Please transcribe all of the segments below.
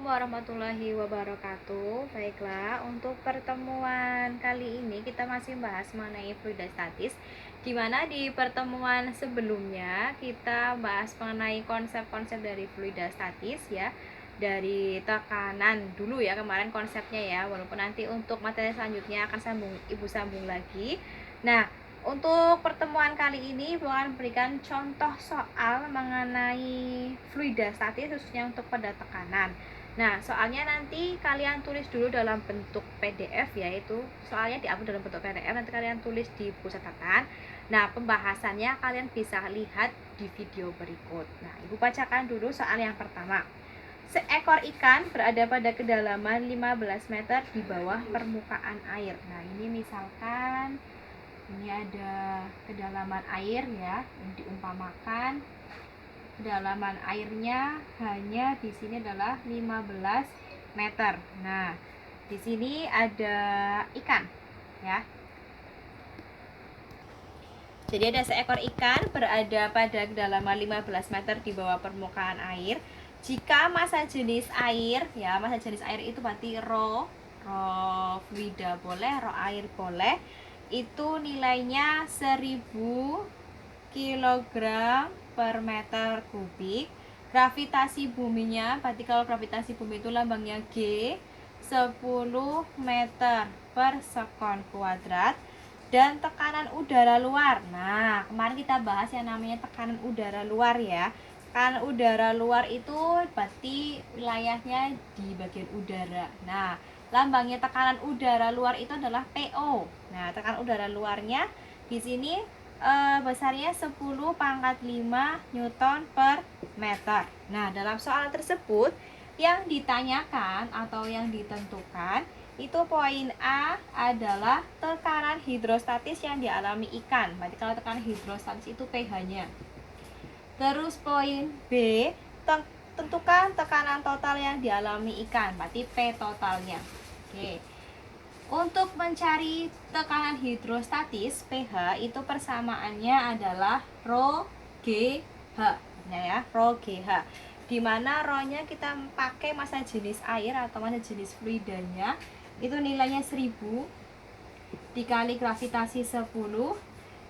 Assalamualaikum warahmatullahi wabarakatuh. Baiklah, untuk pertemuan kali ini kita masih bahas mengenai fluidostatis, di mana di pertemuan sebelumnya kita bahas mengenai konsep-konsep dari fluidostatis ya, dari tekanan dulu ya kemarin konsepnya ya, walaupun nanti untuk materi selanjutnya akan ibu sambung lagi. Nah, untuk pertemuan kali ini Ibu akan berikan contoh soal mengenai fluidostatis khususnya untuk pada tekanan. Nah, soalnya nanti kalian tulis dulu dalam bentuk PDF, yaitu soalnya diupload dalam bentuk PDF, nanti kalian tulis di buku catatan. Nah, pembahasannya kalian bisa lihat di video berikut. Nah, Ibu bacakan dulu soal yang pertama. Seekor ikan berada pada kedalaman 15 meter di bawah permukaan air. Nah, ini misalkan ini ada kedalaman air ya, yang diumpamakan kedalaman airnya hanya di sini adalah 15 meter. Nah, di sini ada ikan ya. Jadi ada seekor ikan berada pada kedalaman 15 meter di bawah permukaan air. Jika massa jenis air ya, massa jenis air itu berarti rho fluida boleh, rho air boleh, itu nilainya 1000 kg per meter kubik. Gravitasi buminya, berarti kalau gravitasi bumi itu lambangnya G, 10 meter per sekon kuadrat. Dan tekanan udara luar. Nah, kemarin kita bahas yang namanya tekanan udara luar ya. Tekanan udara luar itu berarti wilayahnya di bagian udara. Nah, lambangnya tekanan udara luar itu adalah PO. Nah, tekanan udara luarnya di sini besarnya 10 pangkat 5 Newton per meter. Nah, dalam soal tersebut yang ditanyakan atau yang ditentukan itu poin A adalah tekanan hidrostatis yang dialami ikan. Berarti kalau tekanan hidrostatis itu pH-nya. Terus poin B, tentukan tekanan total yang dialami ikan. Berarti P totalnya. Oke. Untuk mencari tekanan hidrostatis pH itu persamaannya adalah rho GH. Ya, rho GH. Di mana rho-nya kita pakai massa jenis air atau massa jenis fluidanya itu nilainya 1000 dikali gravitasi 10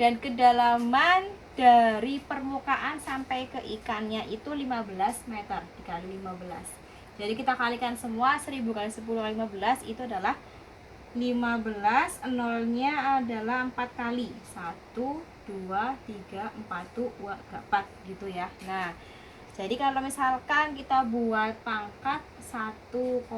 dan kedalaman dari permukaan sampai ke ikannya itu 15 meter dikali 15. Jadi kita kalikan semua, 1000 kali 10 kali 15 itu adalah 15, nolnya adalah 4 kali 1, 2, 3, 4 tuh 4 gitu ya. Nah, jadi kalau misalkan kita buat pangkat 1,5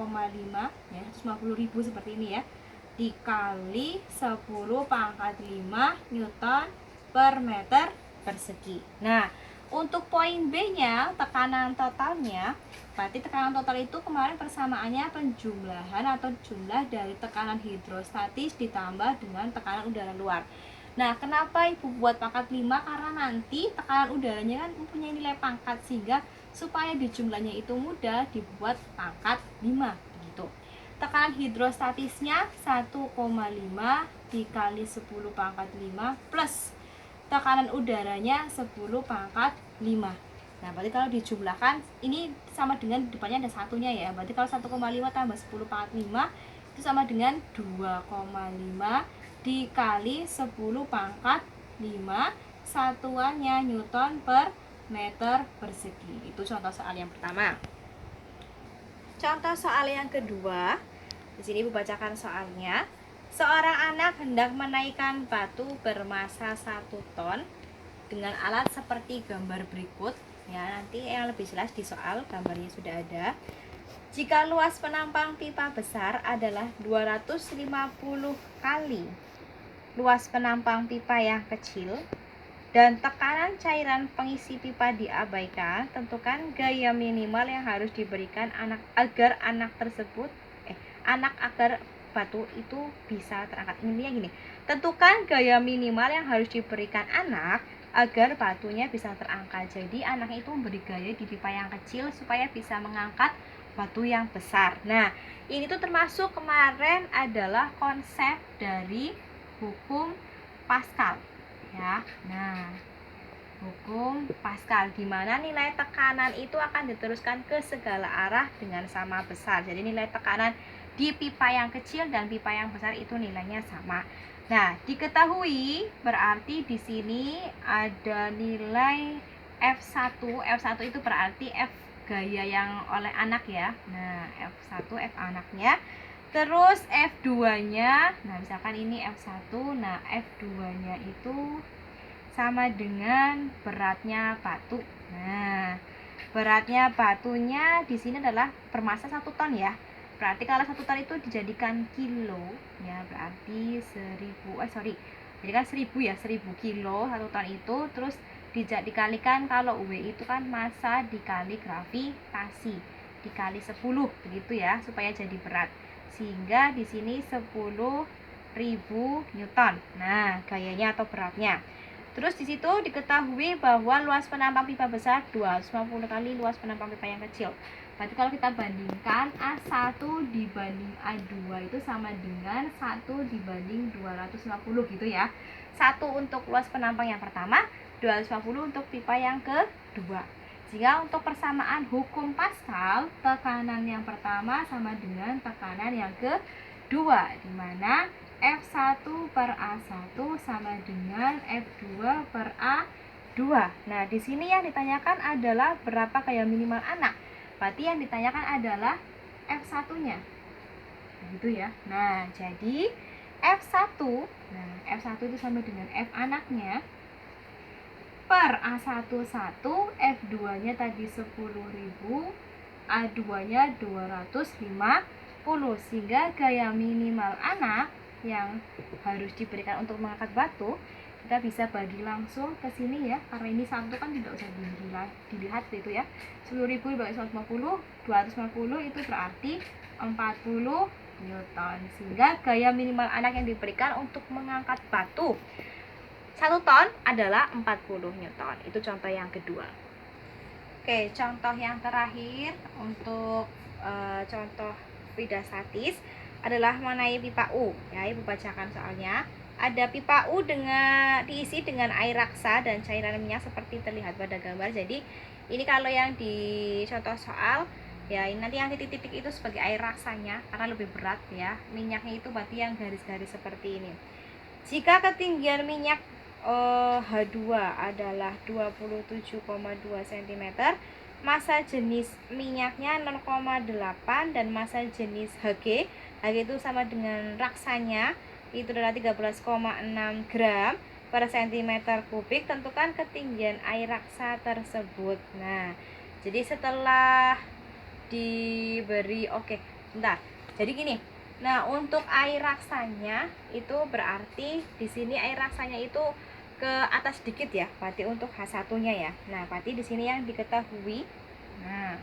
ya, 150.000 seperti ini ya, dikali 10 pangkat 5 Newton per meter persegi. Nah, untuk poin B-nya, tekanan totalnya, berarti tekanan total itu kemarin persamaannya penjumlahan atau jumlah dari tekanan hidrostatis ditambah dengan tekanan udara luar. Nah, kenapa Ibu buat pangkat 5? Karena nanti tekanan udaranya kan mempunyai nilai pangkat, sehingga supaya dijumlahnya itu mudah dibuat pangkat 5 gitu. Tekanan hidrostatisnya 1,5 dikali 10 pangkat 5 plus tekanan udaranya 10 pangkat 5. Nah, berarti kalau dijumlahkan ini sama dengan depannya ada satunya ya. Berarti kalau 1,5 tambah 10 pangkat 5 itu sama dengan 2,5 dikali 10 pangkat 5, satuannya Newton per meter persegi. Itu contoh soal yang pertama. Contoh soal yang kedua, di sini Ibu bacakan soalnya. Seorang anak hendak menaikkan batu bermassa 1 ton dengan alat seperti gambar berikut. Ya, nanti yang lebih jelas di soal gambarnya sudah ada. Jika luas penampang pipa besar adalah 250 kali luas penampang pipa yang kecil dan tekanan cairan pengisi pipa diabaikan, tentukan gaya minimal yang harus diberikan agar batu itu bisa terangkat. Intinya gini, tentukan gaya minimal yang harus diberikan anak agar batunya bisa terangkat. Jadi anak itu memberi gaya di pipa yang kecil supaya bisa mengangkat batu yang besar. Nah, ini tuh termasuk kemarin adalah konsep dari hukum Pascal ya. Nah, hukum Pascal, di mana nilai tekanan itu akan diteruskan ke segala arah dengan sama besar. Jadi nilai tekanan di pipa yang kecil dan pipa yang besar itu nilainya sama. Nah, diketahui berarti di sini ada nilai F1. F1 itu berarti F gaya yang oleh anak ya. Nah, F1 F anaknya. Terus F2-nya, nah misalkan ini F1, nah F2-nya itu sama dengan beratnya batu. Nah, beratnya batunya di sini adalah bermassa 1 ton ya. Berarti kalau 1 ton itu dijadikan kilo ya, berarti 1000 jadi kan 1000 ya, 1000 kilo 1 ton itu. Terus dikalikan, kalau W itu kan massa dikali gravitasi dikali 10 begitu ya, supaya jadi berat. Sehingga di sini 10.000 Newton. Nah, gayanya atau beratnya. Terus di situ diketahui bahwa luas penampang pipa besar 250 kali luas penampang pipa yang kecil. Berarti kalau kita bandingkan A1 dibanding A2 itu sama dengan 1 dibanding 250 gitu ya. 1 untuk luas penampang yang pertama, 250 untuk pipa yang kedua. Jika untuk persamaan hukum Pascal, tekanan yang pertama sama dengan tekanan yang kedua, di mana F1 per A1 sama dengan F2 per A2. Nah, di sini yang ditanyakan adalah berapa gaya minimal anak. Berarti yang ditanyakan adalah F1-nya. Gitu ya. Nah, jadi F1, nah F1 itu sama dengan F anaknya per A11, F2-nya tadi 10.000, A2-nya 250, sehingga gaya minimal anak yang harus diberikan untuk mengangkat batu kita bisa bagi langsung ke sini ya, karena ini satu kan tidak usah dilihat itu ya. 10.000 dibagi 150, 250 itu berarti 40 Newton, sehingga gaya minimal anak yang diberikan untuk mengangkat batu 1 ton adalah 40 Newton. Itu contoh yang kedua. Oke, contoh yang terakhir untuk contoh fluidastatis adalah mengenai pipa U ya, Ibu bacakan soalnya. Ada pipa U diisi dengan air raksa dan cairan minyak seperti terlihat pada gambar. Jadi ini kalau yang di contoh soal ya, ini nanti yang titik-titik itu sebagai air raksanya karena lebih berat ya. Minyaknya itu berarti yang garis-garis seperti ini. Jika ketinggian minyak H2 adalah 27,2 cm, massa jenis minyaknya 0,8 dan massa jenis Hg itu sama dengan raksanya, itu adalah 13,6 gram per cm kubik. Tentukan ketinggian air raksa tersebut. Nah, jadi setelah diberi bentar. Jadi gini. Nah, untuk air raksanya itu berarti di sini air raksanya itu ke atas sedikit ya, berarti untuk H1-nya ya. Nah, berarti di sini yang diketahui, nah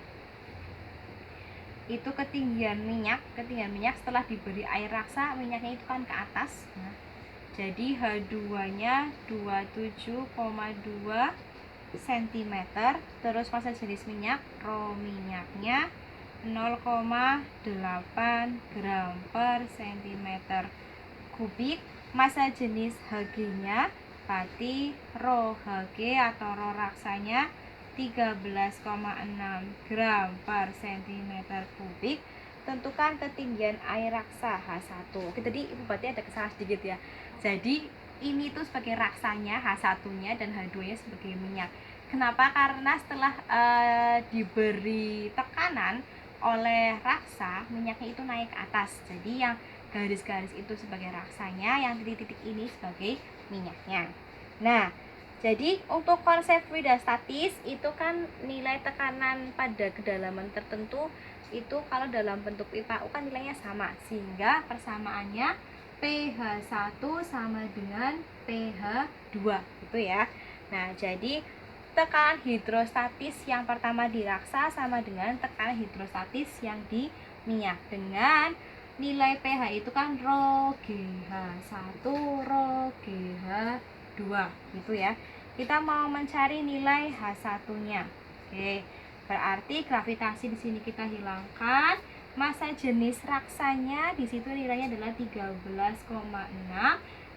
itu ketinggian minyak setelah diberi air raksa, minyaknya itu kan ke atas. Nah, jadi H2-nya 27,2 cm, terus massa jenis minyak rho minyaknya 0,8 gram per cm kubik. Massa jenis Hg-nya berarti rho Hg atau rho raksanya 13,6 gram per cm kubik. Tentukan ketinggian air raksa H1. Oke, tadi Ibu berarti ada kesalahan sedikit ya. Jadi ini tuh sebagai raksanya H1-nya dan H2-nya sebagai minyak. Kenapa? Karena setelah diberi tekanan oleh raksa, minyaknya itu naik ke atas. Jadi yang garis-garis itu sebagai raksanya, yang titik-titik ini sebagai minyaknya. Nah, jadi untuk konsep fluidastatis itu kan nilai tekanan pada kedalaman tertentu itu kalau dalam bentuk pipa U kan nilainya sama, sehingga persamaannya pH1 sama dengan pH2 gitu ya. Nah, jadi tekanan hidrostatis yang pertama di raksa sama dengan tekanan hidrostatis yang di minyak, dengan nilai pH itu kan rho GH1 rho GH2 gitu ya. Kita mau mencari nilai H1-nya. Oke, berarti gravitasi di sini kita hilangkan. Massa jenis raksanya di situ nilainya adalah 13,6.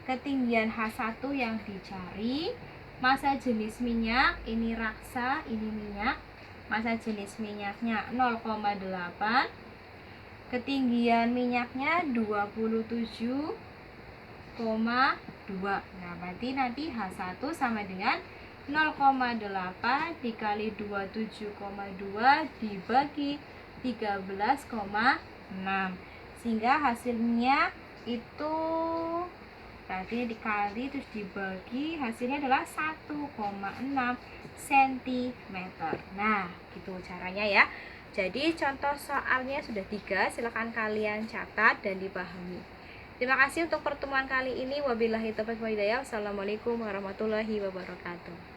Ketinggian H1 yang dicari Massa jenis minyak, ini raksa, ini minyak. Massa jenis minyaknya 0,8. Ketinggian minyaknya 27,2. Nah, berarti nanti H1 sama dengan 0,8 dikali 27,2 dibagi 13,6. Sehingga hasilnya itu berarti dikali terus dibagi, hasilnya adalah 1,6 cm. Nah, gitu caranya ya. Jadi contoh soalnya sudah 3, silakan kalian catat dan dipahami. Terima kasih untuk pertemuan kali ini. Wabillahi taufiq wal hidayah. Assalamualaikum warahmatullahi wabarakatuh.